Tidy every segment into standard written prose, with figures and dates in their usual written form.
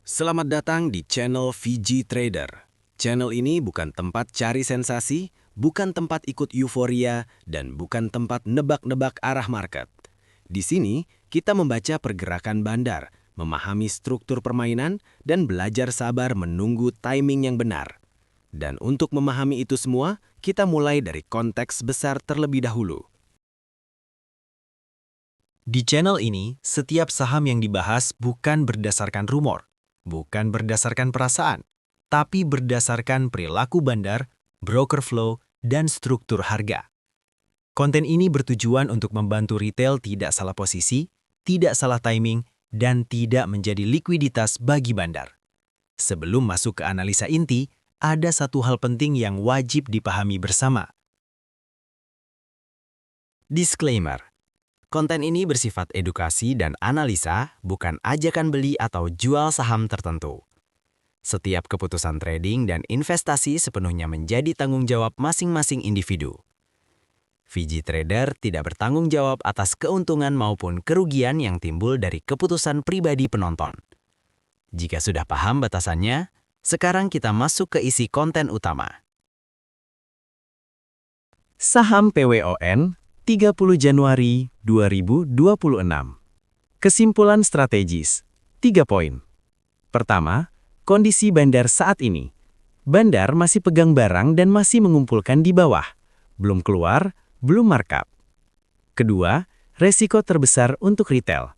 Selamat datang di channel VG Trader. Channel ini bukan tempat cari sensasi, bukan tempat ikut euforia, dan bukan tempat nebak-nebak arah market. Di sini, kita membaca pergerakan bandar, memahami struktur permainan, dan belajar sabar menunggu timing yang benar. Dan untuk memahami itu semua, kita mulai dari konteks besar terlebih dahulu. Di channel ini, setiap saham yang dibahas bukan berdasarkan rumor, bukan berdasarkan perasaan, tapi berdasarkan perilaku bandar, broker flow, dan struktur harga. Konten ini bertujuan untuk membantu retail tidak salah posisi, tidak salah timing, dan tidak menjadi likuiditas bagi bandar. Sebelum masuk ke analisa inti, ada satu hal penting yang wajib dipahami bersama. Disclaimer. Konten ini bersifat edukasi dan analisa, bukan ajakan beli atau jual saham tertentu. Setiap keputusan trading dan investasi sepenuhnya menjadi tanggung jawab masing-masing individu. VG Trader tidak bertanggung jawab atas keuntungan maupun kerugian yang timbul dari keputusan pribadi penonton. Jika sudah paham batasannya, sekarang kita masuk ke isi konten utama. Saham PWON 30 Januari 2026. Kesimpulan strategis, 3 poin. Pertama, kondisi bandar saat ini. Bandar masih pegang barang dan masih mengumpulkan di bawah. Belum keluar, belum markup. Kedua, resiko terbesar untuk retail.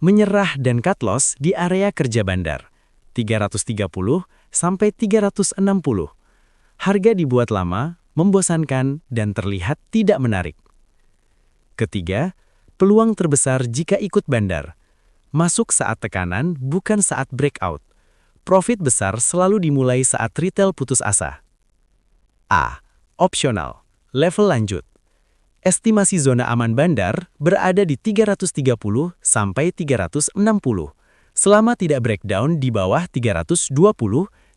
Menyerah dan cut loss di area kerja bandar. 330 sampai 360. Harga dibuat lama, membosankan, dan terlihat tidak menarik. Ketiga, peluang terbesar jika ikut bandar. Masuk saat tekanan, bukan saat breakout. Profit besar selalu dimulai saat retail putus asa. A. Opsional. Level lanjut. Estimasi zona aman bandar berada di 330 sampai 360. Selama tidak breakdown di bawah 320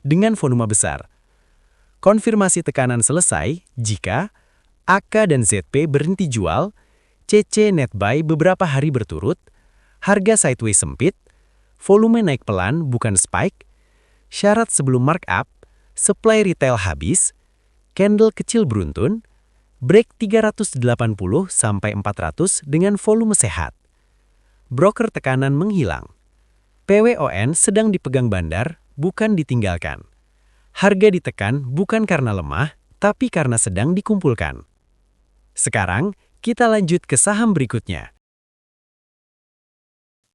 dengan volume besar. Konfirmasi tekanan selesai jika AK dan ZP berhenti jual, CC net buy beberapa hari berturut, harga sideways sempit, volume naik pelan bukan spike, syarat sebelum markup, supply retail habis, candle kecil beruntun, break 380 sampai 400 dengan volume sehat. Broker tekanan menghilang. PWON sedang dipegang bandar, bukan ditinggalkan. Harga ditekan bukan karena lemah, tapi karena sedang dikumpulkan. Sekarang, kita lanjut ke saham berikutnya.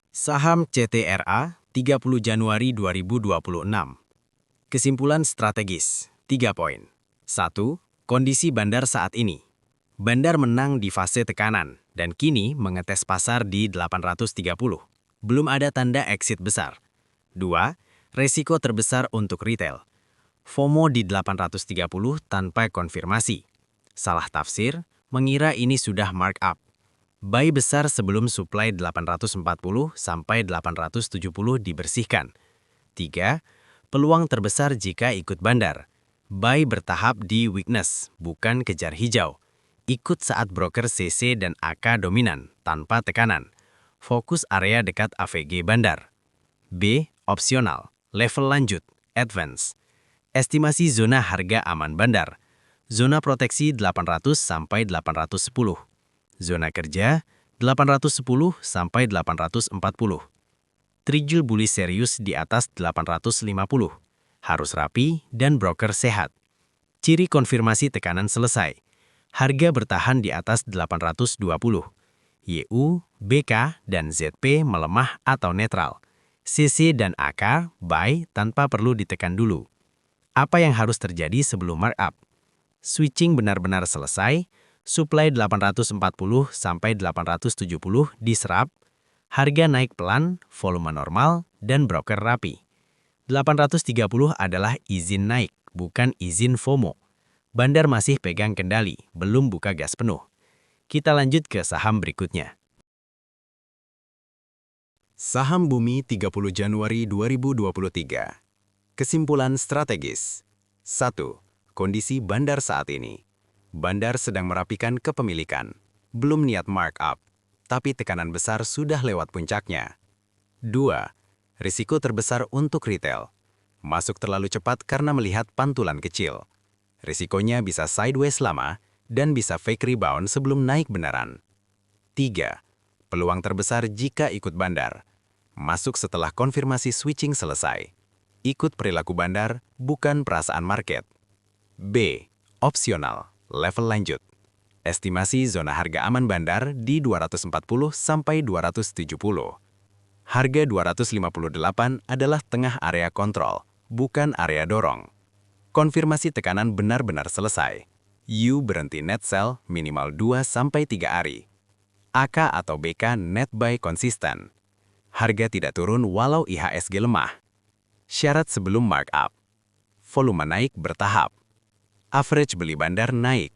Saham CTRA 30 Januari 2026. Kesimpulan strategis, 3 poin. 1. Kondisi bandar saat ini. Bandar menang di fase tekanan dan kini mengetes pasar di 830. Belum ada tanda exit besar. 2. Resiko terbesar untuk retail. FOMO di 830 tanpa konfirmasi. Salah tafsir, mengira ini sudah markup. Buy besar sebelum supply 840 sampai 870 dibersihkan. 3. Peluang terbesar jika ikut bandar. Buy bertahap di weakness, bukan kejar hijau. Ikut saat broker CC dan AK dominan, tanpa tekanan. Fokus area dekat AVG bandar. B. Opsional. Level lanjut. Advance. Estimasi zona harga aman bandar. Zona proteksi 800 sampai 810. Zona kerja 810 sampai 840. Trigger bullish serius di atas 850. Harus rapi dan broker sehat. Ciri konfirmasi tekanan selesai. Harga bertahan di atas 820. YU, BK, dan ZP melemah atau netral. CC dan AK buy tanpa perlu ditekan dulu. Apa yang harus terjadi sebelum markup? Switching benar-benar selesai, supply 840 sampai 870 diserap, harga naik pelan, volume normal, dan broker rapi. 830 adalah izin naik, bukan izin FOMO. Bandar masih pegang kendali, belum buka gas penuh. Kita lanjut ke saham berikutnya. Saham Bumi 30 Januari 2023. Kesimpulan strategis. 1. Kondisi bandar saat ini. Bandar sedang merapikan kepemilikan. Belum niat markup, tapi tekanan besar sudah lewat puncaknya. 2. Risiko terbesar untuk retail. Masuk terlalu cepat karena melihat pantulan kecil. Risikonya bisa sideways lama dan bisa fake rebound sebelum naik beneran. 3. Peluang terbesar jika ikut bandar. Masuk setelah konfirmasi switching selesai. Ikut perilaku bandar, bukan perasaan market. B. Opsional, level lanjut. Estimasi zona harga aman bandar di 240 sampai 270. Harga 258 adalah tengah area kontrol, bukan area dorong. Konfirmasi tekanan benar-benar selesai. U berhenti net sell minimal 2-3 hari. AK atau BK net buy konsisten. Harga tidak turun walau IHSG lemah. Syarat sebelum markup. Volume naik bertahap. Average beli bandar naik.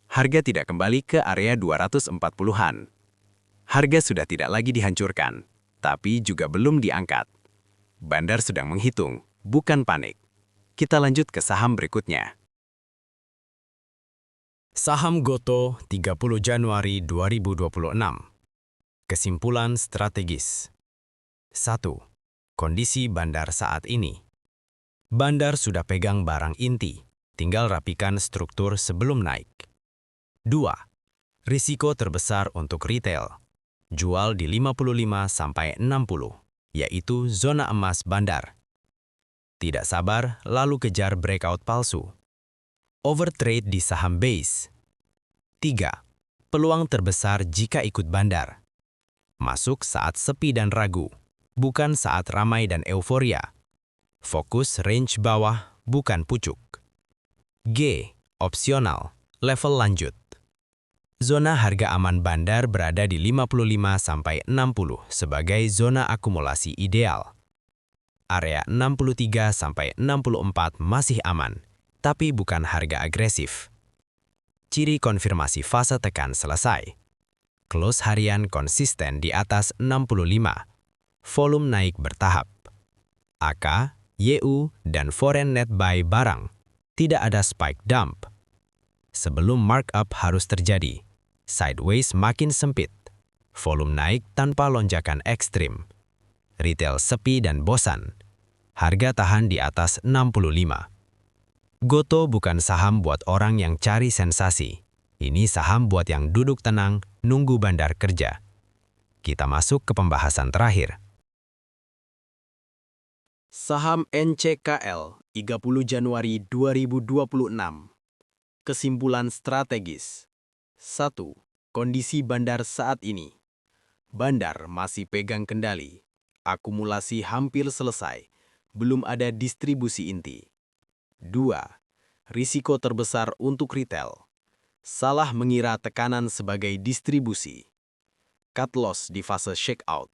Harga tidak kembali ke area 240-an. Harga sudah tidak lagi dihancurkan, tapi juga belum diangkat. Bandar sedang menghitung, bukan panik. Kita lanjut ke saham berikutnya. Saham Gotoh 30 Januari 2026. Kesimpulan strategis. 1. Kondisi bandar saat ini. Bandar sudah pegang barang inti, tinggal rapikan struktur sebelum naik. 2. Risiko terbesar untuk retail. Jual di 55-60, yaitu zona emas bandar. Tidak sabar lalu kejar breakout palsu. Overtrade di saham base. 3. Peluang terbesar jika ikut bandar. Masuk saat sepi dan ragu, bukan saat ramai dan euforia. Fokus range bawah, bukan pucuk. G. Opsional, level lanjut. Zona harga aman bandar berada di 55-60 sebagai zona akumulasi ideal. Area 63-64 masih aman, tapi bukan harga agresif. Ciri konfirmasi fase tekan selesai. Close harian konsisten di atas 65. Volume naik bertahap. AK, YU, dan foreign net buy barang. Tidak ada spike dump. Sebelum markup harus terjadi, sideways makin sempit. Volume naik tanpa lonjakan ekstrim. Retail sepi dan bosan. Harga tahan di atas 65. Gotoh bukan saham buat orang yang cari sensasi. Ini saham buat yang duduk tenang, nunggu bandar kerja. Kita masuk ke pembahasan terakhir. Saham NCKL 30 Januari 2026. Kesimpulan strategis. 1. Kondisi bandar saat ini. Bandar masih pegang kendali. Akumulasi hampir selesai. Belum ada distribusi inti. 2. Risiko terbesar untuk retail. Salah mengira tekanan sebagai distribusi. Cut loss di fase shakeout.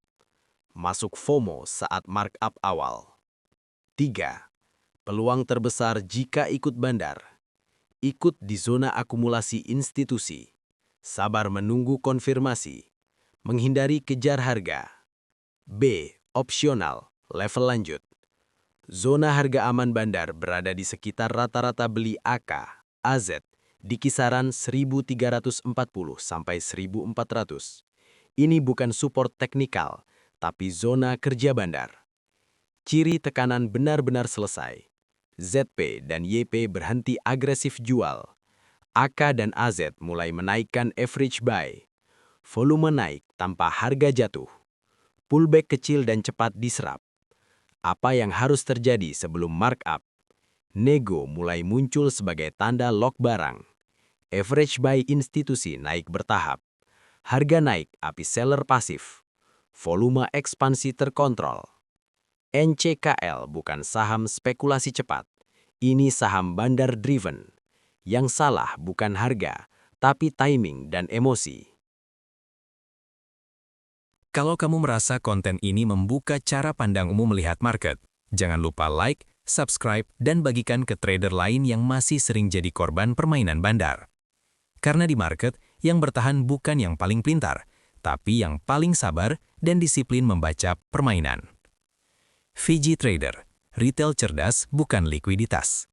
Masuk FOMO saat markup awal. 3. Peluang terbesar jika ikut bandar. Ikut di zona akumulasi institusi. Sabar menunggu konfirmasi. Menghindari kejar harga. B. Opsional, level lanjut. Zona harga aman bandar berada di sekitar rata-rata beli AK, AZ, di kisaran 1340 sampai 1400. Ini bukan support teknikal, tapi zona kerja bandar. Ciri tekanan benar-benar selesai. ZP dan YP berhenti agresif jual. AK dan AZ mulai menaikkan average buy. Volume naik tanpa harga jatuh. Pullback kecil dan cepat diserap. Apa yang harus terjadi sebelum markup? Nego mulai muncul sebagai tanda lock barang. Average buy institusi naik bertahap. Harga naik api seller pasif. Volume ekspansi terkontrol. NCKL bukan saham spekulasi cepat. Ini saham bandar driven. Yang salah bukan harga, tapi timing dan emosi. Kalau kamu merasa konten ini membuka cara pandang umum melihat market, jangan lupa like, subscribe, dan bagikan ke trader lain yang masih sering jadi korban permainan bandar. Karena di market, yang bertahan bukan yang paling pintar, tapi yang paling sabar dan disiplin membaca permainan. VG Trader, retail cerdas bukan likuiditas.